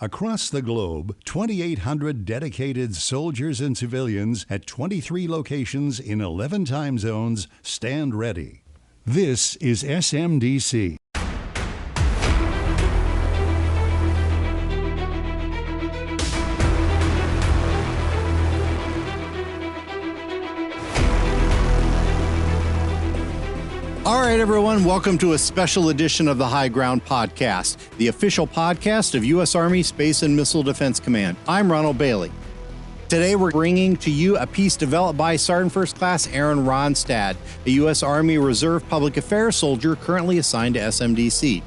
Across the globe, 2,800 dedicated soldiers and civilians at 23 locations in 11 time zones stand ready. This is SMDC. All right, everyone, welcome to a special edition of the High Ground Podcast, the official podcast of U.S. Army Space and Missile Defense Command. I'm Ronald Bailey. Today, we're bringing to you a piece developed by Sergeant First Class Aaron Rognstad, a U.S. Army Reserve Public Affairs soldier currently assigned to SMDC.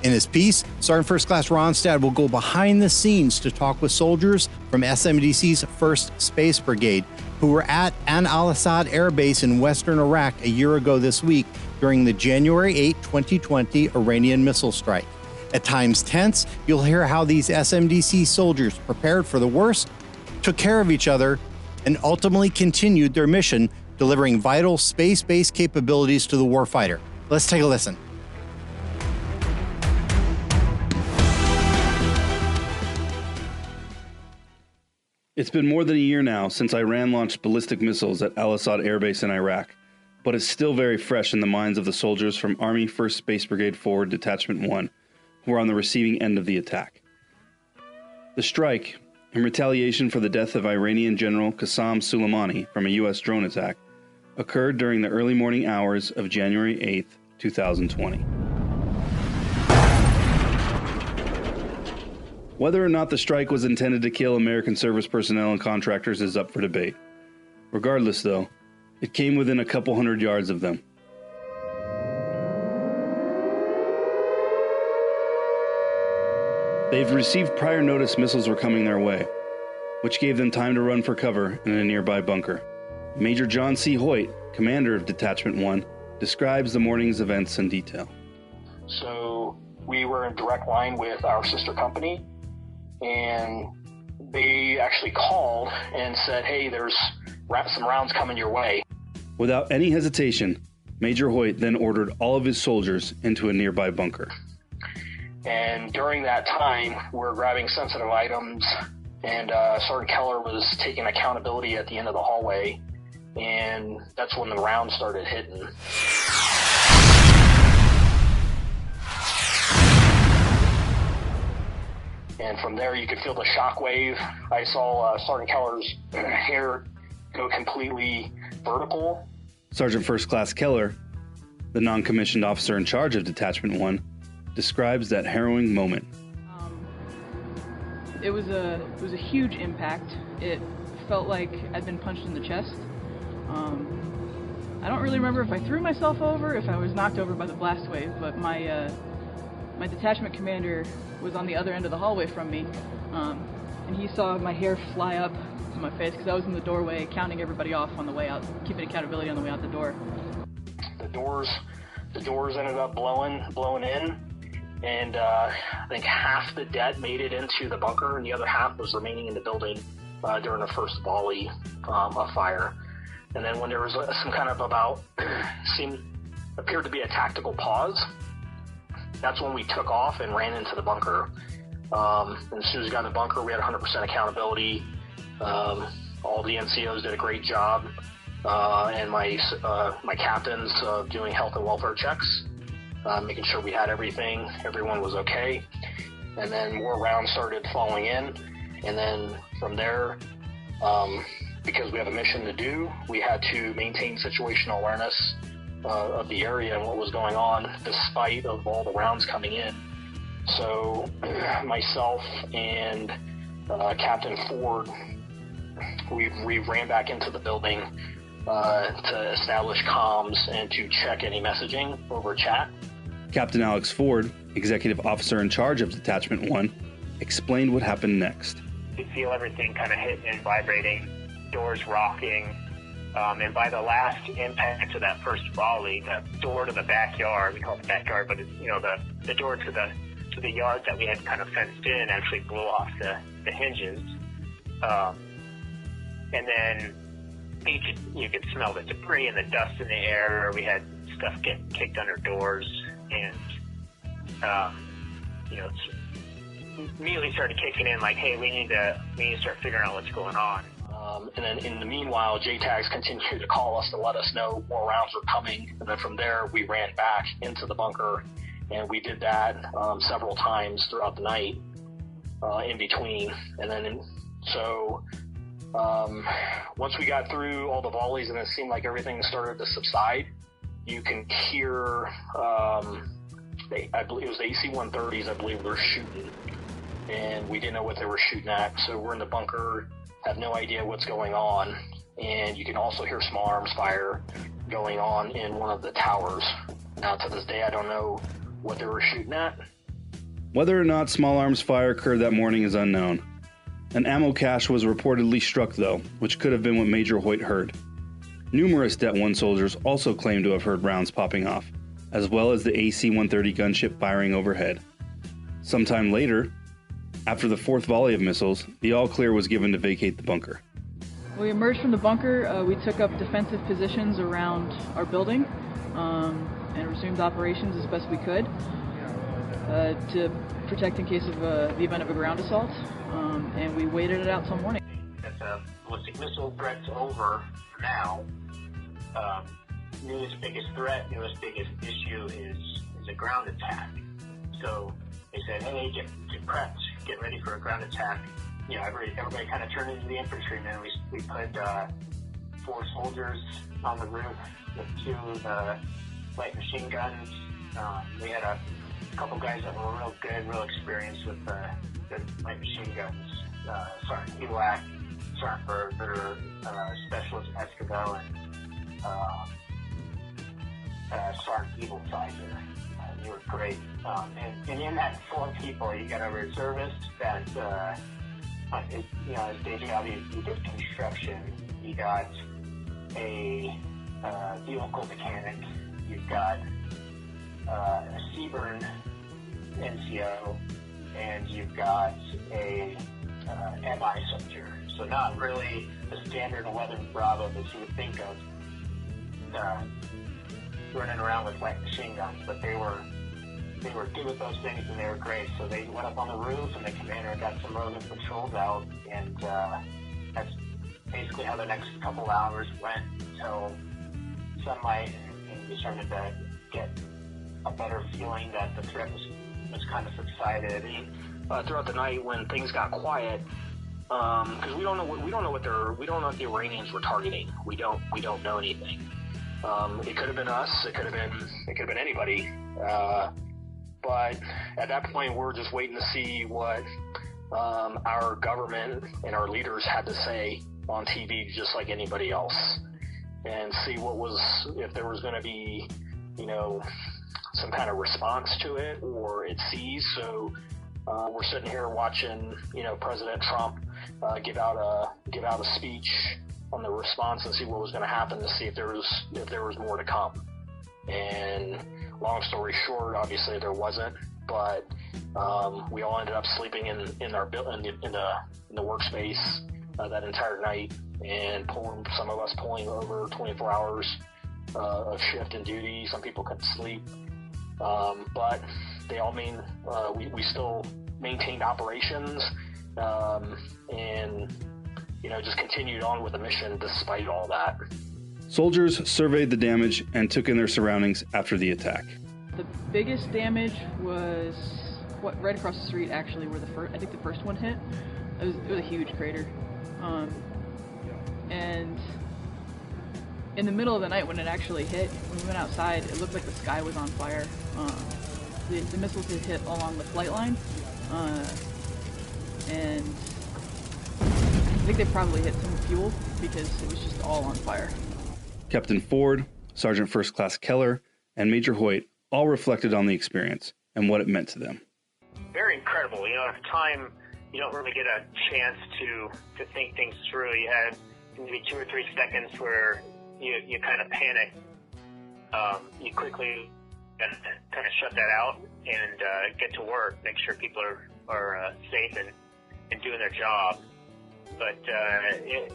In his piece, Sergeant First Class Rognstad will go behind the scenes to talk with soldiers from SMDC's 1st Space Brigade, who were at al-Asad airbase in western Iraq a year ago this week during the January 8, 2020 Iranian missile strike. At times tense, you'll hear how these SMDC soldiers prepared for the worst, took care of each other, and ultimately continued their mission, delivering vital space-based capabilities to the warfighter. Let's take a listen. It's been more than a year now since Iran launched ballistic missiles at al-Asad airbase in Iraq, but it's still very fresh in the minds of the soldiers from Army 1st Space Brigade Forward Detachment 1, who were on the receiving end of the attack. The strike, in retaliation for the death of Iranian General Qasem Soleimani from a U.S. drone attack, occurred during the early morning hours of January 8, 2020. Whether or not the strike was intended to kill American service personnel and contractors is up for debate. Regardless, though, it came within a couple hundred yards of them. They've received prior notice missiles were coming their way, which gave them time to run for cover in a nearby bunker. Major John C. Hoyt, commander of Detachment 1, describes the morning's events in detail. So we were in direct line with our sister company, and they actually called and said, hey, there's some rounds coming your way. Without any hesitation, Major Hoyt then ordered all of his soldiers into a nearby bunker. And during that time, we're grabbing sensitive items, and Sergeant Keller was taking accountability at the end of the hallway, and that's when the rounds started hitting. And from there, you could feel the shock wave. I saw Sergeant Keller's hair go completely vertical. Sergeant First Class Keller, the non-commissioned officer in charge of Detachment 1, describes that harrowing moment. It was a huge impact. It felt like I'd been punched in the chest. I don't really remember if I threw myself over, if I was knocked over by the blast wave, but my detachment commander was on the other end of the hallway from me, and he saw my hair fly up to my face because I was in the doorway counting everybody off on the way out, keeping accountability on the way out the door. The doors ended up blowing in, and I think half the debt made it into the bunker, and the other half was remaining in the building during the first volley of fire. And then when there was some kind of appeared to be a tactical pause, that's when we took off and ran into the bunker. And as soon as we got in the bunker, we had 100% accountability. All the NCOs did a great job, and my captains doing health and welfare checks, making sure we had everything, everyone was okay. And then more rounds started falling in, and then from there, because we have a mission to do, we had to maintain situational awareness of the area and what was going on, despite of all the rounds coming in. So myself and Captain Ford, we ran back into the building to establish comms and to check any messaging over chat. Captain Alex Ford, executive officer in charge of Detachment 1, explained what happened next. You feel everything kind of hitting and vibrating, doors rocking. And by the last impact of that first volley, the door to the backyard, we call it the backyard, but it's, the door to the yard that we had kind of fenced in actually blew off the hinges. And then you could smell the debris and the dust in the air. We had stuff getting kicked under doors, and immediately started kicking in, like, hey, we need to start figuring out what's going on. And then in the meanwhile, JTAGs continued to call us to let us know more rounds were coming. And then from there, we ran back into the bunker, and we did that several times throughout the night in between. And then once we got through all the volleys and it seemed like everything started to subside, you can hear, I believe it was the AC-130s, I believe they were shooting. And we didn't know what they were shooting at. So we're in the bunker, have no idea what's going on. And you can also hear small arms fire going on in one of the towers. Now, to this day, I don't know what they were shooting at. Whether or not small arms fire occurred that morning is unknown. An ammo cache was reportedly struck, though, which could have been what Major Hoyt heard. Numerous Det 1 soldiers also claimed to have heard rounds popping off, as well as the AC-130 gunship firing overhead. Sometime later, after the fourth volley of missiles, the all-clear was given to vacate the bunker. We emerged from the bunker. We took up defensive positions around our building and resumed operations as best we could to protect in case of the event of a ground assault. And we waited it out till morning. That the ballistic missile threat's over now. Newest biggest threat, newest biggest issue is a ground attack. So they said, hey, get prepped, get ready for a ground attack. You know, everybody kind of turned into the infantrymen. We put 4 soldiers on the roof with 2 of the light machine guns. We had a couple guys that were real good, real experienced with the light machine guns. Sergeant Elak, Sergeant Berger, Specialist Escobar, and Sergeant Evilsizer. You were great. And in that 4 people, you got a reservist that, his day job, he did construction. You got a vehicle mechanic. You've got a Seaburn NCO, and you've got a MI soldier. So not really the standard 11 Bravo that you would think of running around with light machine guns, but they were good with those things, and they were great. So they went up on the roof, and the commander got some roving patrols out, and that's basically how the next couple hours went until sunlight, and we started to get a better feeling that the threat was kind of subsided. Throughout the night, when things got quiet, because we don't know what the Iranians were targeting. We don't know anything. It could have been us. It could have been anybody. But at that point, we're just waiting to see what our government and our leaders had to say on TV, just like anybody else, and see if there was going to be, some kind of response to it, or it ceased. So we're sitting here watching, President Trump give out a speech on the response and see what was going to happen, to see if there was more to come. And long story short, obviously there wasn't, but we all ended up sleeping in our in the workspace that entire night, and some of us pulling over 24 hours of shift and duty. Some people couldn't sleep, but they all we still maintained operations, and just continued on with the mission despite all that. Soldiers surveyed the damage and took in their surroundings after the attack. The biggest damage was right across the street, actually, where I think the first one hit. It was a huge crater, and in the middle of the night when it actually hit, when we went outside, it looked like the sky was on fire. The missiles had hit along the flight line, and I think they probably hit some fuel because it was just all on fire. Captain Ford, Sergeant First Class Keller, and Major Hoyt all reflected on the experience and what it meant to them. Very incredible. At the time, you don't really get a chance to think things through. You had maybe 2 or 3 seconds where you kind of panic. You quickly kind of shut that out and get to work, make sure people are safe and doing their job. But it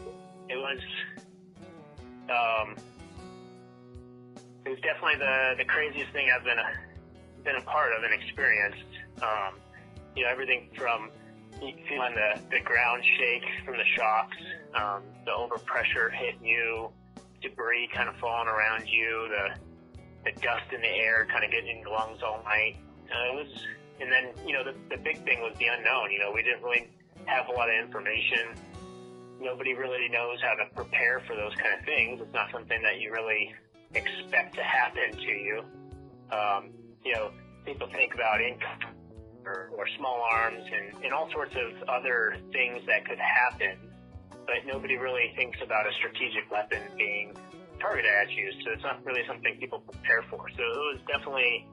was definitely the craziest thing I've been a part of and experienced. everything from feeling the ground shake from the shocks, the overpressure hitting you, debris kind of falling around you, the dust in the air kind of getting in your lungs all night. And then, the big thing was the unknown. We didn't really have a lot of information. Nobody really knows how to prepare for those kind of things. It's not something that you really expect to happen to you. People think about income or small arms and all sorts of other things that could happen, but nobody really thinks about a strategic weapon being targeted at you, so it's not really something people prepare for. So it was definitely,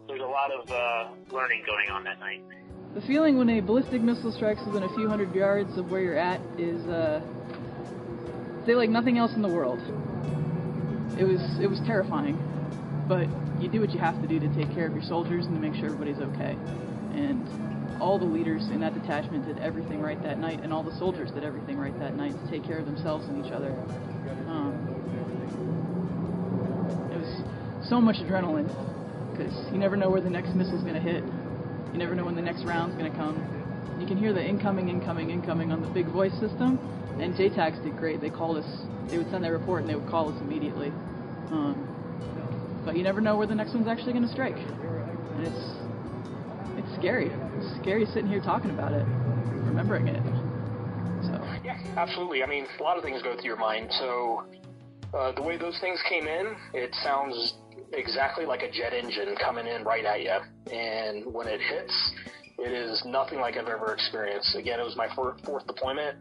there's a lot of learning going on that night. The feeling when a ballistic missile strikes within a few hundred yards of where you're at is, say, like nothing else in the world. It was terrifying, but you do what you have to do to take care of your soldiers and to make sure everybody's okay. And all the leaders in that detachment did everything right that night, and all the soldiers did everything right that night to take care of themselves and each other. It was so much adrenaline, because you never know where the next missile's going to hit. You never know when the next round's going to come. You can hear the incoming on the big voice system, and JTACs did great. They called us, they would send their report and they would call us immediately. But you never know where the next one's actually going to strike. And it's scary. It's scary sitting here talking about it, remembering it. So. Yeah, absolutely. I mean, a lot of things go through your mind. So the way those things came in, it sounds exactly like a jet engine coming in right at you. And when it hits, it is nothing like I've ever experienced. Again, it was my fourth deployment.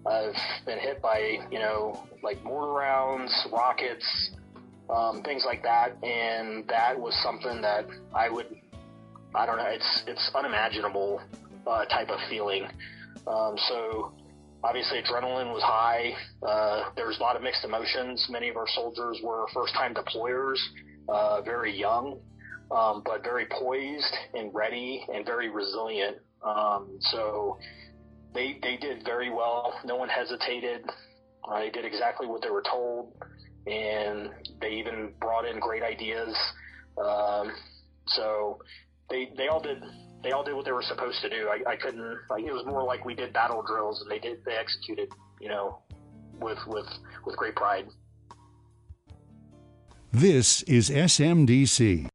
I've been hit by, like mortar rounds, rockets, things like that. And that was something that I don't know, it's unimaginable type of feeling. So obviously adrenaline was high. There was a lot of mixed emotions. Many of our soldiers were first-time deployers, very young, but very poised and ready and very resilient. So they did very well. No one hesitated. They did exactly what they were told, and they even brought in great ideas. So they all did what they were supposed to do. I couldn't, it was more like we did battle drills, and they executed, with great pride. This is SMDC.